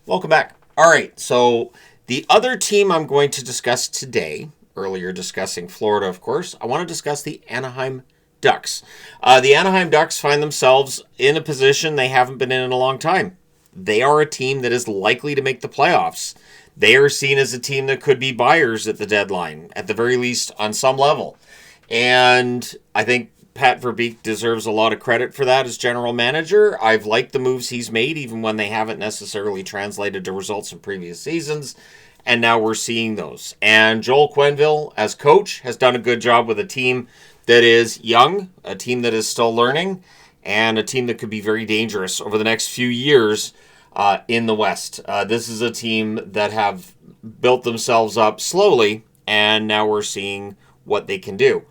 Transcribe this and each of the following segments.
Welcome back. All right, so the other team I'm going to discuss today, earlier discussing Florida, of course, I want to discuss the Anaheim Ducks. The Anaheim Ducks find themselves in a position they haven't been in a long time. They are a team that is likely to make the playoffs. They are seen as a team that could be buyers at the deadline, at the very least on some level. And I think Pat Verbeek deserves a lot of credit for that as general manager. I've liked the moves he's made, even when they haven't necessarily translated to results in previous seasons. And now we're seeing those. And Joel Quenneville, as coach, has done a good job with a team that is young, a team that is still learning, and a team that could be very dangerous over the next few years in the West. This is a team that have built themselves up slowly, and now we're seeing what they can do.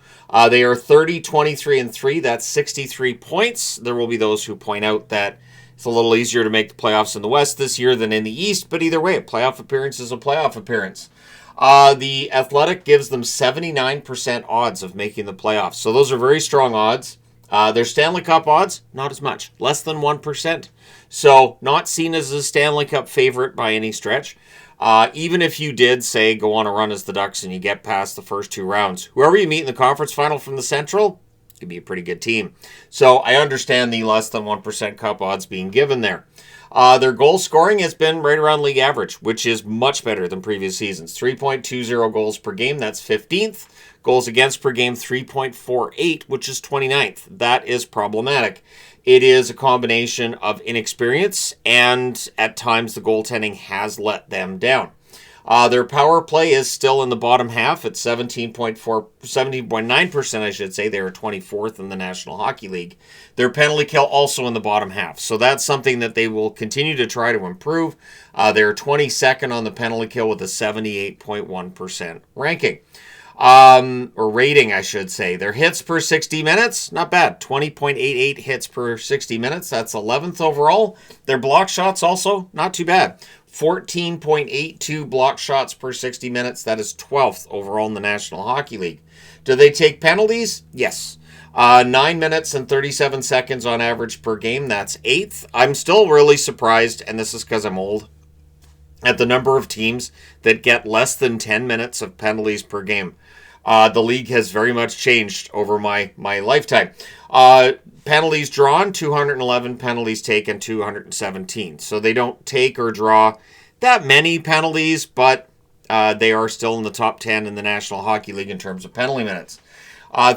They are 30, 23, and 3. That's 63 points. There will be those who point out that it's a little easier to make the playoffs in the West this year than in the East, but either way, a playoff appearance is a playoff appearance. The Athletic gives them 79% odds of making the playoffs. So those are very strong odds. Their Stanley Cup odds, not as much, less than 1%. So not seen as a Stanley Cup favorite by any stretch. Even if you did, say, go on a run as the Ducks and you get past the first two rounds, whoever you meet in the conference final from the Central could be a pretty good team. So I understand the less than 1% Cup odds being given there. Their goal scoring has been right around league average, which is much better than previous seasons. 3.20 goals per game, that's 15th. Goals against per game, 3.48, which is 29th. That is problematic. It is a combination of inexperience, and at times the goaltending has let them down. Their power play is still in the bottom half at 17.9%, I should say. They are 24th in the National Hockey League. Their penalty kill also in the bottom half. So that's something that they will continue to try to improve. They're 22nd on the penalty kill with a 78.1% ranking. Or rating, I should say. Their hits per 60 minutes, not bad. 20.88 hits per 60 minutes. That's 11th overall. Their block shots also, not too bad. 14.82 block shots per 60 minutes. That is 12th overall in the National Hockey League. Do they take penalties? Yes. 9 minutes and 37 seconds on average per game. That's 8th. I'm still really surprised, and this is because I'm old, at the number of teams that get less than 10 minutes of penalties per game. The league has very much changed over my lifetime. Penalties drawn, 211. Penalties taken, 217. So they don't take or draw that many penalties, but they are still in the top 10 in the National Hockey League in terms of penalty minutes.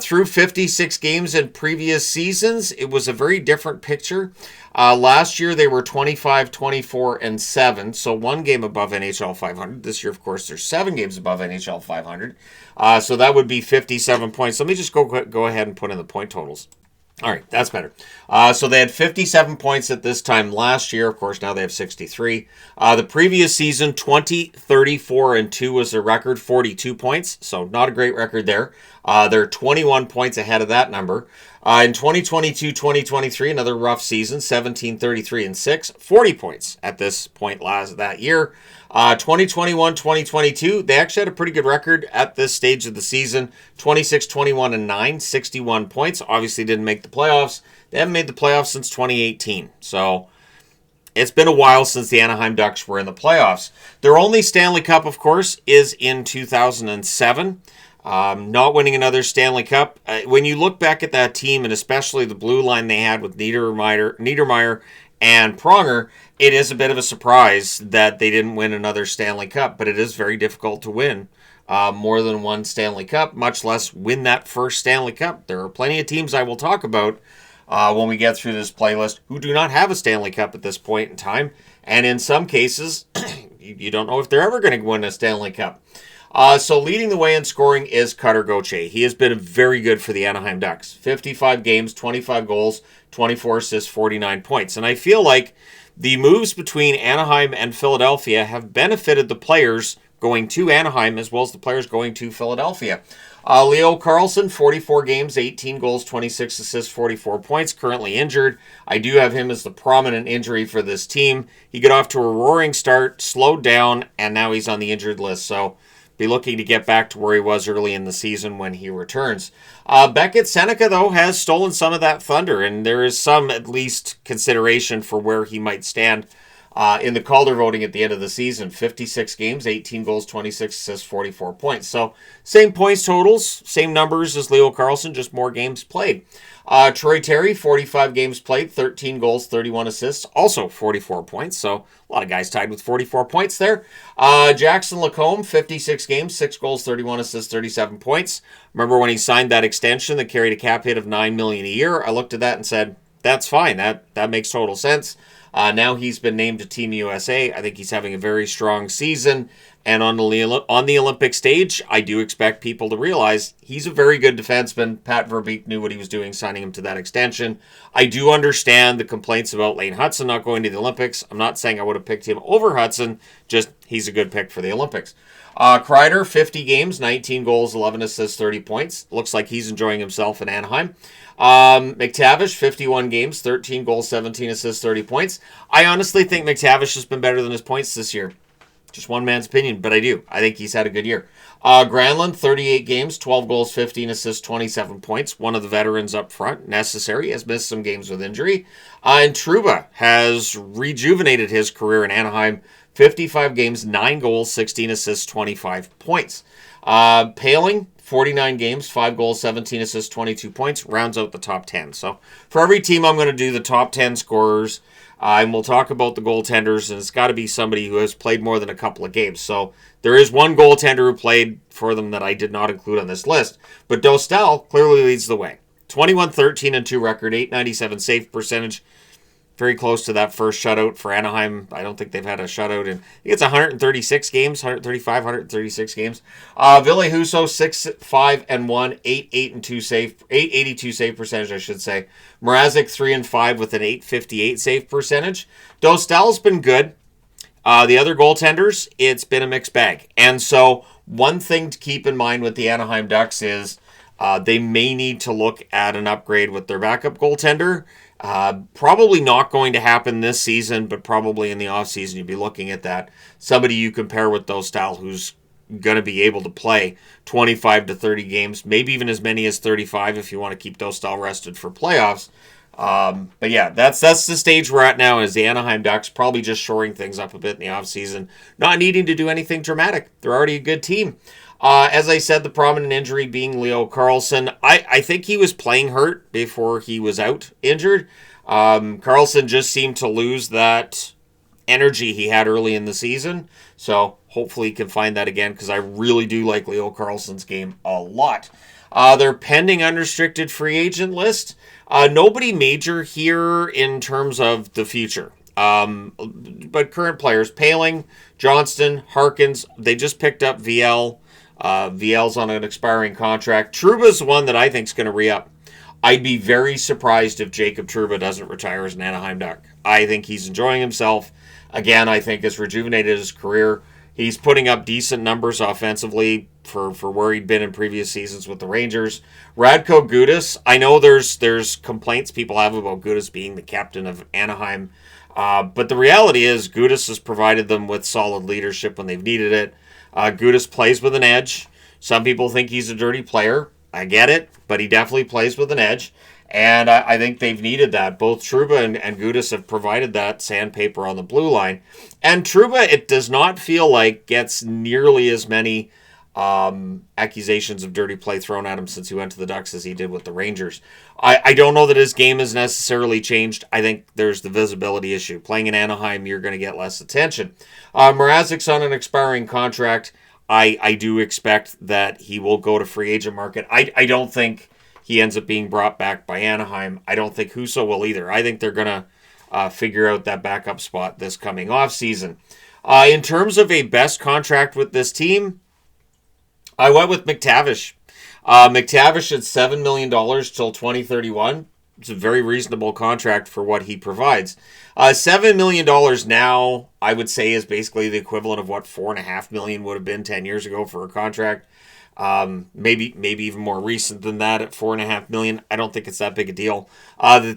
Through 56 games in previous seasons, it was a very different picture. Last year, they were 25, 24, and 7, so one game above NHL 500. This year, of course, there's 7 games above NHL 500, so that would be 57 points. Let me just go ahead and put in the point totals. All right, that's better. So they had 57 points at this time last year. Of course, now they have 63. The previous season, 20, 34, and 2 was their record, 42 points. So not a great record there. They're 21 points ahead of that number. In 2022-2023, another rough season, 17, 33, and 6, 40 points at this point that year. 2021-2022, they actually had a pretty good record at this stage of the season. 26, 21, and 9, 61 points. Obviously didn't make the playoffs. They haven't made the playoffs since 2018. So it's been a while since the Anaheim Ducks were in the playoffs. Their only Stanley Cup, of course, is in 2007. Not winning another Stanley Cup. When you look back at that team, and especially the blue line they had with Niedermeyer and Pronger, it is a bit of a surprise that they didn't win another Stanley Cup, but it is very difficult to win more than one Stanley Cup, much less win that first Stanley Cup. There are plenty of teams I will talk about when we get through this playlist who do not have a Stanley Cup at this point in time, and in some cases, you don't know if they're ever going to win a Stanley Cup. So leading the way in scoring is Cutter Gauthier. He has been very good for the Anaheim Ducks. 55 games, 25 goals, 24 assists, 49 points. And I feel like the moves between Anaheim and Philadelphia have benefited the players going to Anaheim as well as the players going to Philadelphia. Leo Carlsson, 44 games, 18 goals, 26 assists, 44 points, currently injured. I do have him as the prominent injury for this team. He got off to a roaring start, slowed down, and now he's on the injured list. So be looking to get back to where he was early in the season when he returns. Beckett Seneca, though, has stolen some of that thunder, and there is some, at least, consideration for where he might stand In the Calder voting at the end of the season, 56 games, 18 goals, 26 assists, 44 points. So same points totals, same numbers as Leo Carlsson, just more games played. Troy Terry, 45 games played, 13 goals, 31 assists, also 44 points. So a lot of guys tied with 44 points there. Jackson Lacombe, 56 games, 6 goals, 31 assists, 37 points. Remember when he signed that extension that carried a cap hit of $9 million a year? I looked at that and said, that's fine. That makes total sense. Now he's been named to Team USA. I think he's having a very strong season. And on the Olympic stage, I do expect people to realize he's a very good defenseman. Pat Verbeek knew what he was doing signing him to that extension. I do understand the complaints about Lane Hudson not going to the Olympics. I'm not saying I would have picked him over Hudson, just he's a good pick for the Olympics. Kreider, 50 games, 19 goals, 11 assists, 30 points. Looks like he's enjoying himself in Anaheim. McTavish, 51 games, 13 goals, 17 assists, 30 points. I honestly think McTavish has been better than his points this year. Just one man's opinion, but I do. I think he's had a good year. Granlund, 38 games, 12 goals, 15 assists, 27 points. One of the veterans up front, necessary, has missed some games with injury. And Trouba has rejuvenated his career in Anaheim. 55 games, 9 goals, 16 assists, 25 points. Paling, 49 games, 5 goals, 17 assists, 22 points, rounds out the top 10. So for every team, I'm going to do the top 10 scorers. And we'll talk about the goaltenders, and it's got to be somebody who has played more than a couple of games. So there is one goaltender who played for them that I did not include on this list. But Dostal clearly leads the way. 21-13-2 record, .897 save percentage. Very close to that first shutout for Anaheim. I don't think they've had a shutout in, I think it's 136 games, 135, 136 games. Ville Husso, 6-5-1, 8-8-2 save, 882 save percentage, I should say. Mrazek, 3-5 with an 858 save percentage. Dostal's been good. The other goaltenders, it's been a mixed bag. And so one thing to keep in mind with the Anaheim Ducks is they may need to look at an upgrade with their backup goaltender. Probably not going to happen this season, but probably in the offseason you'd be looking at that. Somebody you compare with Dostal who's going to be able to play 25 to 30 games, maybe even as many as 35 if you want to keep Dostal rested for playoffs. But yeah, that's the stage we're at now, is the Anaheim Ducks probably just shoring things up a bit in the offseason, not needing to do anything dramatic. They're already a good team. As I said, the prominent injury being Leo Carlsson. I think he was playing hurt before he was out injured. Carlsson just seemed to lose that energy he had early in the season. So hopefully he can find that again, because I really do like Leo Carlsson's game a lot. Their pending unrestricted free agent list. Nobody major here in terms of the future. But current players, Paling, Johnston, Harkins, they just picked up VL. VL's on an expiring contract. Trouba's one that I think is going to re-up. I'd be very surprised if Jacob Trouba doesn't retire as an Anaheim Duck. I think he's enjoying himself. Again, I think has rejuvenated his career. He's putting up decent numbers offensively for where he'd been in previous seasons with the Rangers. Radko Gudas, I know there's complaints people have about Gudas being the captain of Anaheim. But the reality is Gudas has provided them with solid leadership when they've needed it. Gudas plays with an edge. Some people think he's a dirty player. I get it, but he definitely plays with an edge. And I think they've needed that. Both Trouba and Gudas have provided that sandpaper on the blue line. And Trouba, it does not feel like, gets nearly as many accusations of dirty play thrown at him since he went to the Ducks as he did with the Rangers. I don't know that his game has necessarily changed. I think there's the visibility issue. Playing in Anaheim, you're going to get less attention. Mrazek's on an expiring contract. I do expect that he will go to free agent market. I don't think he ends up being brought back by Anaheim. I don't think Husso will either. I think they're going to figure out that backup spot this coming offseason. In terms of a best contract with this team, I went with McTavish. McTavish at $7 million till 2031. It's a very reasonable contract for what he provides. $7 million now, I would say, is basically the equivalent of what $4.5 million would have been 10 years ago for a contract. Maybe even more recent than that at $4.5 million. I don't think it's that big a deal.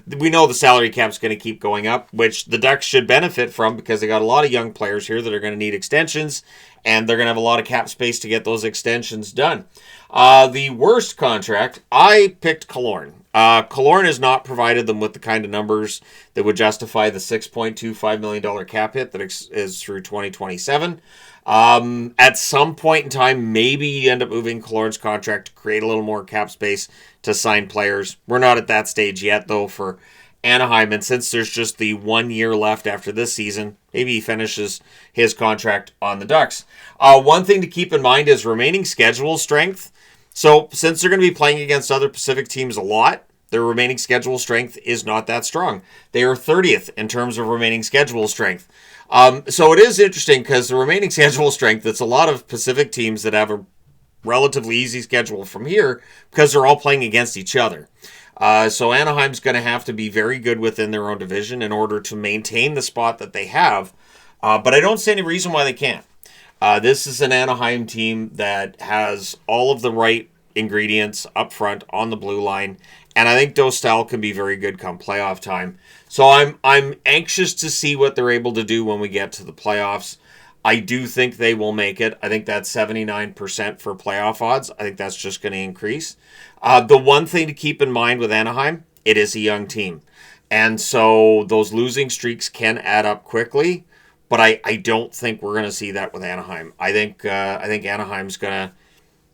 We know the salary cap's going to keep going up, which the Ducks should benefit from because they got a lot of young players here that are going to need extensions, and they're going to have a lot of cap space to get those extensions done. The worst contract, I picked Killorn. Killorn has not provided them with the kind of numbers that would justify the $6.25 million cap hit that is through 2027. At some point in time, maybe you end up moving Killorn's contract to create a little more cap space to sign players. We're not at that stage yet, though, for Anaheim, and since there's just the 1 year left after this season, maybe he finishes his contract on the Ducks. One thing to keep in mind is remaining schedule strength. So since they're going to be playing against other Pacific teams a lot, their remaining schedule strength is not that strong. They are 30th in terms of remaining schedule strength. So it is interesting because the remaining schedule strength, it's a lot of Pacific teams that have a relatively easy schedule from here because they're all playing against each other. So Anaheim's going to have to be very good within their own division in order to maintain the spot that they have. But I don't see any reason why they can't. This is an Anaheim team that has all of the right ingredients up front on the blue line. And I think Dostal can be very good come playoff time. So I'm anxious to see what they're able to do when we get to the playoffs. I do think they will make it. I think that's 79% for playoff odds. I think that's just going to increase. The one thing to keep in mind with Anaheim, it is a young team. And so those losing streaks can add up quickly. But I don't think we're going to see that with Anaheim. I think Anaheim's going to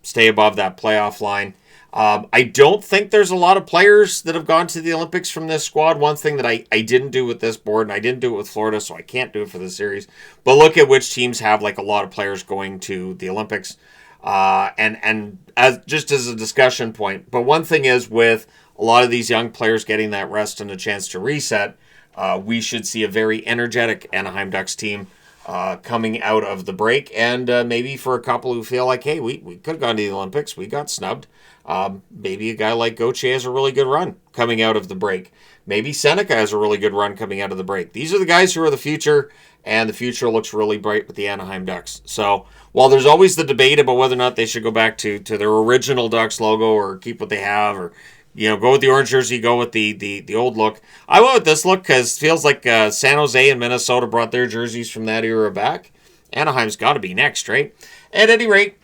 stay above that playoff line. I don't think there's a lot of players that have gone to the Olympics from this squad. One thing that I didn't do with this board, and I didn't do it with Florida, so I can't do it for this series. But look at which teams have like a lot of players going to the Olympics, and as just as a discussion point. But one thing is with a lot of these young players getting that rest and a chance to reset, we should see a very energetic Anaheim Ducks team coming out of the break, and maybe for a couple who feel like, hey, we could have gone to the Olympics, we got snubbed. Maybe a guy like Gauthier has a really good run coming out of the break. Maybe Seneca has a really good run coming out of the break. These are the guys who are the future, and the future looks really bright with the Anaheim Ducks. So while there's always the debate about whether or not they should go back to their original Ducks logo or keep what they have, or go with the orange jersey, go with the old look. I went with this look because it feels like San Jose and Minnesota brought their jerseys from that era back. Anaheim's got to be next, right? At any rate,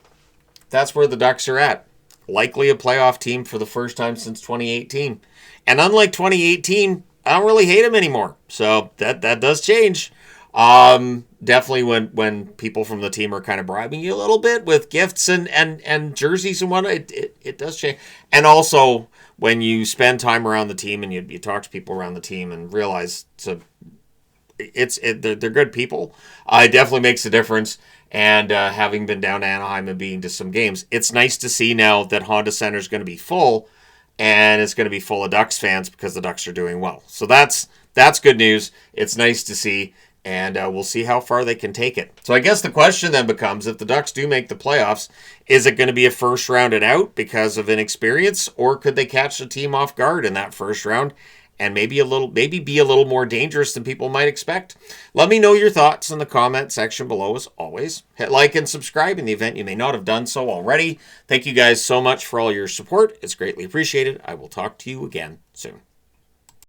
that's where the Ducks are at. Likely a playoff team for the first time since 2018. And unlike 2018, I don't really hate them anymore. So that does change. Definitely when people from the team are kind of bribing you a little bit with gifts and jerseys and whatnot, it does change. And also, when you spend time around the team and you talk to people around the team and realize they're good people, it definitely makes a difference. And having been down to Anaheim and being to some games, it's nice to see now that Honda Center is going to be full, and it's going to be full of Ducks fans because the Ducks are doing well. So that's good news. It's nice to see, and we'll see how far they can take it. So I guess the question then becomes, if the Ducks do make the playoffs, is it going to be a first round and out because of inexperience, or could they catch the team off guard in that first round and maybe be a little more dangerous than people might expect? Let me know your thoughts in the comment section below as always. Hit like and subscribe in the event you may not have done so already. Thank you guys so much for all your support. It's greatly appreciated. I will talk to you again soon.